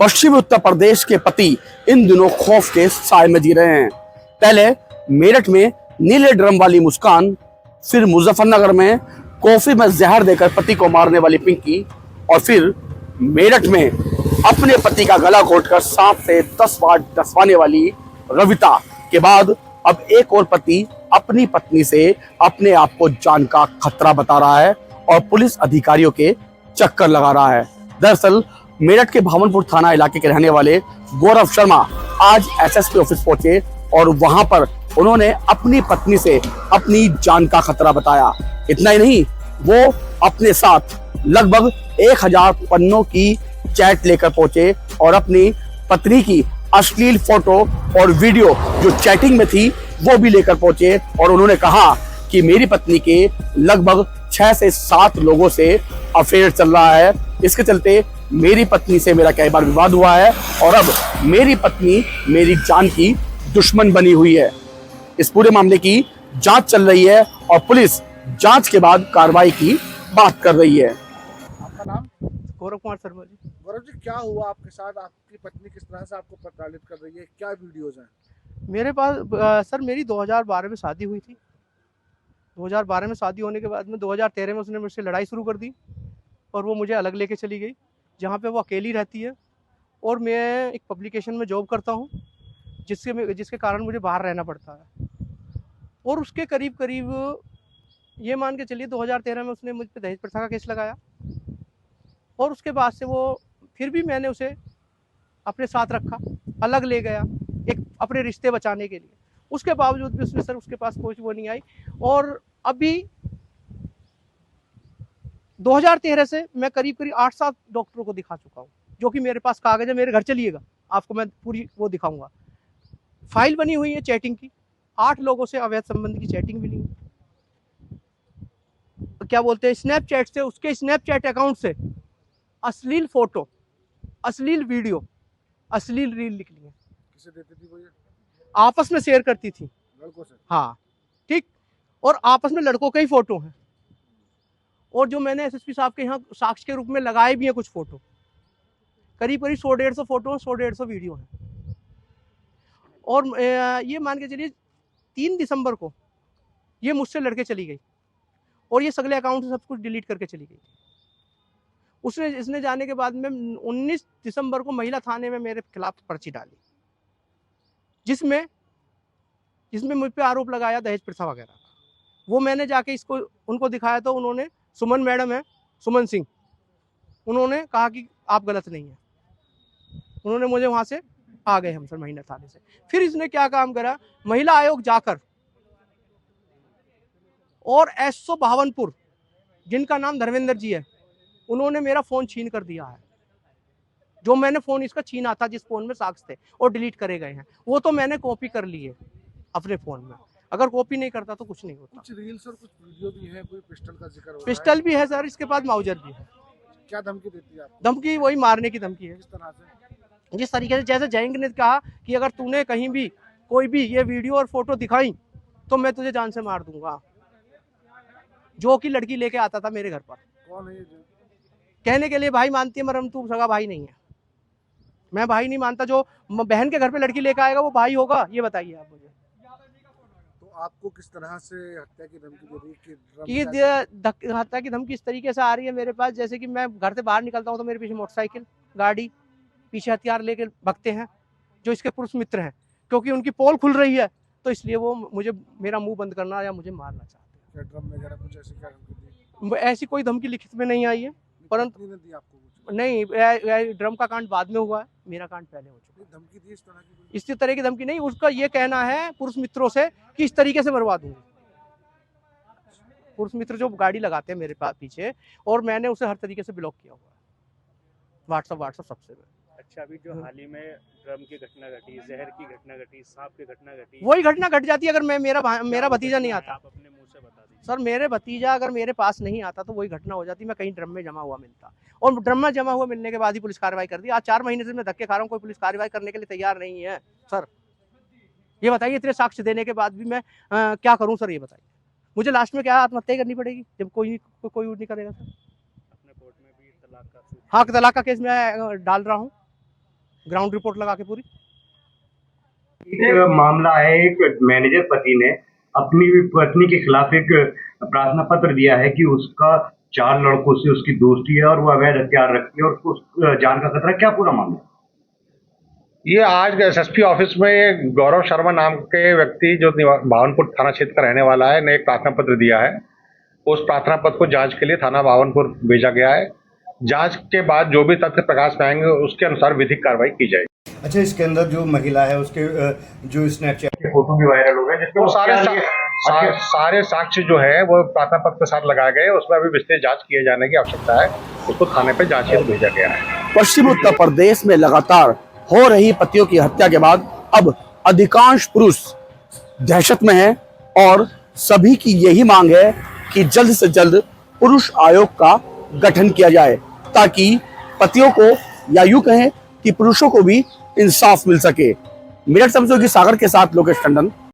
पश्चिमी उत्तर प्रदेश के पति इन दिनों खौफ के साए में जी रहे हैं। पहले मेरठ में नीले ड्रम वाली मुस्कान, फिर मुजफ्फरनगर में कॉफी में जहर देकर पति को मारने वाली पिंकी, और फिर मेरठ में अपने पति का गला घोटकर सांप से 10 बार डसवाने वाली रविता के बाद अब एक और पति अपनी पत्नी से अपने आप को जान का खतरा बता रहा है और पुलिस अधिकारियों के चक्कर लगा रहा है। दरअसल मेरठ के भावनपुर थाना इलाके के रहने वाले गौरव शर्मा आज एसएसपी ऑफिस पहुंचे और वहां पर उन्होंने अपनी पत्नी से अपनी जान का खतरा बताया। इतना ही नहीं, वो अपने साथ लगभग 1000 पन्नों की चैट लेकर पहुंचे और अपनी पत्नी की अश्लील फोटो और वीडियो जो चैटिंग में थी वो भी लेकर पहुंचे और उन्होंने कहा कि मेरी पत्नी के लगभग 6 से 7 लोगों से अफेयर चल रहा है। इसके चलते मेरी पत्नी से मेरा कई बार विवाद हुआ है और अब मेरी पत्नी मेरी जान की दुश्मन बनी हुई है। इस पूरे मामले की जांच चल रही है और पुलिस जांच के बाद कार्रवाई की बात कर रही है। आपका नाम? गौरव कुमार शर्मा जी। गौरव जी, क्या हुआ आपके साथ? आपकी पत्नी किस तरह से आपको प्रताड़ित कर रही है? क्या वीडियोज हैं? मेरे पास सर मेरी 2012 में शादी हुई थी। 2012 में शादी होने के बाद में 2013 में उसने मुझसे लड़ाई शुरू कर दी और वो मुझे अलग लेके चली गई, जहाँ पे वो अकेली रहती है। और मैं एक पब्लिकेशन में जॉब करता हूँ जिसके कारण मुझे बाहर रहना पड़ता है। और उसके करीब करीब ये मान के चलिए 2013 में उसने मुझ पर दहेज प्रथा का केस लगाया और उसके बाद से वो फिर भी मैंने उसे अपने साथ रखा, अलग ले गया एक अपने रिश्ते बचाने के लिए। उसके बावजूद भी उसने सर उसके पास कोई वो नहीं आई। और अभी 2013 से मैं करीब करीब 8-7 डॉक्टरों को दिखा चुका हूँ, जो कि मेरे पास कागज है। मेरे घर चलिएगा, आपको मैं पूरी वो दिखाऊंगा। फाइल बनी हुई है चैटिंग की, 8 लोगों से अवैध संबंध की चैटिंग मिली है। क्या बोलते हैं, स्नैपचैट से, उसके स्नैपचैट अकाउंट से अश्लील फोटो, अश्लील वीडियो, अश्लील रील निकली है। किसे देती थी वो ये? आपस में शेयर करती थी लड़कों से? हाँ, ठीक। और आपस में लड़कों के ही फोटो हैं और जो मैंने एसएसपी साहब के यहाँ साक्ष्य के रूप में लगाए भी हैं कुछ फोटो, करीब करीब 100-150 फोटो, 100-150 वीडियो हैं। और ये मान के चलिए 3 दिसंबर को ये मुझसे लड़के चली गई और ये सगले अकाउंट से सब कुछ डिलीट करके चली गई। इसने जाने के बाद में 19 दिसंबर को महिला थाने में मेरे खिलाफ पर्ची डाली, जिसमें मुझ पे आरोप लगाया दहेज प्रथा वगैरह का। वो मैंने जाके उनको दिखाया तो उन्होंने, सुमन मैडम है, सुमन सिंह, उन्होंने कहा कि आप गलत नहीं है। उन्होंने मुझे वहां से आ गए हम सर महिला थाने से। फिर इसने क्या काम करा, महिला आयोग जाकर और एसओ भावनपुर, जिनका नाम धर्मेंद्र जी है, उन्होंने मेरा फोन छीन कर दिया है। जो मैंने फोन इसका छीना था, जिस फोन में साक्ष्य थे, और डिलीट करे गए हैं। वो तो मैंने कॉपी कर ली है अपने फोन में। अगर कॉपी नहीं करता तो कुछ नहीं होता। कुछ रील्स और कुछ वीडियो भी है, कोई पिस्टल का जिक्र हो रहा है। पिस्टल भी है सर, इसके पास माउजर भी है। क्या धमकी देती है आपको? धमकी वही मारने की धमकी है। किस तरह से? जिस तरीके से, जैसे जयंग ने कहा कि अगर तूने कहीं भी कोई भी ये वीडियो और फोटो दिखाई तो मैं तुझे जान से मार दूंगा। जो कि लड़की लेके आता था मेरे घर पर। कौन है ये? कहने के लिए भाई मानती है, मगर तू सगा भाई नहीं है। मैं भाई नहीं मानता। जो बहन के घर पे लड़की लेकर आएगा वो भाई होगा? ये बताइए आप मुझे। तो आपको किस तरह से हत्या की धमकी दे रही है? कि हत्या की धमकी इस तरीके से आ रही है मेरे पास, जैसे कि मैं घर से बाहर निकलता हूँ तो मेरे पीछे मोटरसाइकिल, गाड़ी, पीछे हथियार लेके भगते हैं जो इसके पुरुष मित्र हैं। क्योंकि उनकी पोल खुल रही है तो इसलिए वो मुझे, मेरा मुंह बंद करना या मुझे मारना चाहते हैं। ड्रम वगैरह कुछ ऐसी क्या धमकी दी? ऐसी कोई धमकी लिखित में नहीं आई है, परंतु कितनी ने दी आपको कुछ? नहीं, ड्रम का कांड बाद में हुआ है, मेरा कांड पहले हो चुका है। धमकी दी इस तरह की? इसी तरह की धमकी नहीं, उसका ये कहना है पुरुष मित्रों से कि इस तरीके से मरवा दूंगी। पुरुष मित्र जो गाड़ी लगाते हैं मेरे पास पीछे, और मैंने उसे हर तरीके से ब्लॉक किया हुआ है, व्हाट्सएप सबसे में। अच्छा, अभी जो हाल ही में ड्रम की घटना घटी, जहर की घटना घटी, सांप की घटना घटी, वही घटना घट जाती है अगर मेरा भतीजा नहीं आता। आप अपने मुंह से बता दीजिए सर, मेरे भतीजा अगर मेरे पास नहीं आता तो वही घटना हो जाती। मैं कहीं ड्रम में जमा हुआ मिलता, और ड्रम में जमा हुआ मिलने के बाद ही पुलिस कार्रवाई कर दी। आज 4 महीने से मैं धक्के खा रहा हूँ, कोई पुलिस कार्रवाई करने के लिए तैयार नहीं है। सर ये बताइए, इतने साक्ष्य देने के बाद भी मैं क्या करूँ सर? ये बताइए मुझे। लास्ट में क्या आत्महत्या करनी पड़ेगी जब कोई नहीं करेगा सर? अपने कोर्ट में भी तलाक का हाँ, तलाक का केस मैं डाल रहा हूँ। ग्राउंड रिपोर्ट लगा के पूरी। एक मामला है, एक मैनेजर पति ने अपनी पत्नी के खिलाफ एक प्रार्थना पत्र दिया है कि उसका 4 लड़कों से उसकी दोस्ती है और वो अवैध हथियार रखती है और उसको जान का खतरा। क्या पूरा मामला? ये आज एसएसपी ऑफिस में गौरव शर्मा नाम के व्यक्ति जो भावनपुर थाना क्षेत्र का रहने वाला है ने एक प्रार्थना पत्र दिया है। उस प्रार्थना पत्र को जांच के लिए थाना भावनपुर भेजा गया है। जांच के बाद जो भी तथ्य प्रकाश में आएंगे उसके अनुसार विधिक कार्रवाई की जाएगी। अच्छा, इसके अंदर जो महिला है उसके जो स्नैपचैट के फोटो भी वायरल हो गए जिसमें वो सारे साक्ष्य जो है वो प्रार्थना पत्र के साथ लगाए गए। उसमें अभी विस्तृत जांच किए जाने की आवश्यकता है। उसको थाने पे जांच हेतु भेजा गया है। पश्चिमी उत्तर प्रदेश में लगातार हो रही पतियों की हत्या के बाद अब अधिकांश पुरुष दहशत में हैं और सभी की यही मांग है कि जल्द से जल्द पुरुष आयोग का गठन किया जाए ताकि पतियों को या यूं कहें कि पुरुषों को भी इंसाफ मिल सके। मेरठ से सागर के साथ लोकेश टंडन,